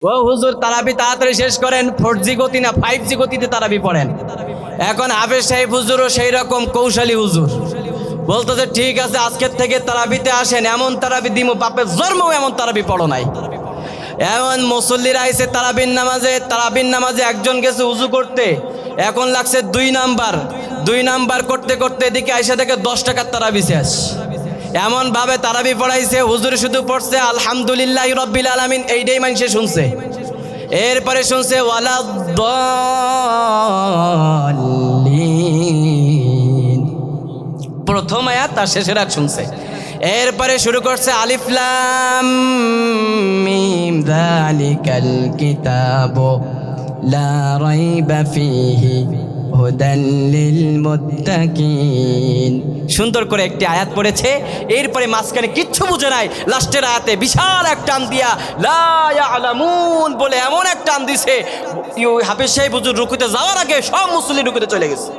ও হুজুর তারাবি তাড়াতাড়ি শেষ করেন, 4G গতি না 5G গতিতে তারাবি পড়েন। এখন হাফেজ সাহেব হুজুরও সেই রকম কৌশলী হুজুর, বলতেছে ঠিক আছে আজকের থেকে তারাবিতে আসেন, এমন তারাবি দিমু বাপের জন্মও এমন তারাবি পড়ো নাই। এমন মুসল্লিরা আইছে তারাবির নামাজে একজন গেছে উজু করতে, এখন লাগছে 2 নাম্বার করতে করতে এদিকে আইসা থেকে 10 টাকার তারাবি শেষ। এমন ভাবে তারাবি পড়াইছে, হুজুর শুধু পড়ছে আলহামদুলিল্লাহি রাব্বিল আলামিন, এইটাই মানুষে শুনছে। এরপরে শুনছে ওয়ালাদ্দাল্লিন, প্রথম আয়াত তার শেষের আয়াত শুনছে। এরপরে শুরু করছে আলিফ লাম মিম যালিকাল কিতাবু লা রাইবা ফীহি হুদাল লিল মুত্তাকিন। সুন্দর করে একটি আয়াত পড়েছে, এরপরে মাঝখানে কিচ্ছু বুঝে নাই, লাস্টের আয়াতে বিশাল এক টান দিয়া লা ইয়ালামুন বলে এমন এক টান দিছে, হাফেজ সাহেব হুজুর রুকুতে যাওয়ার আগে সব মুসল্লি রুকুতে চলে গেছে।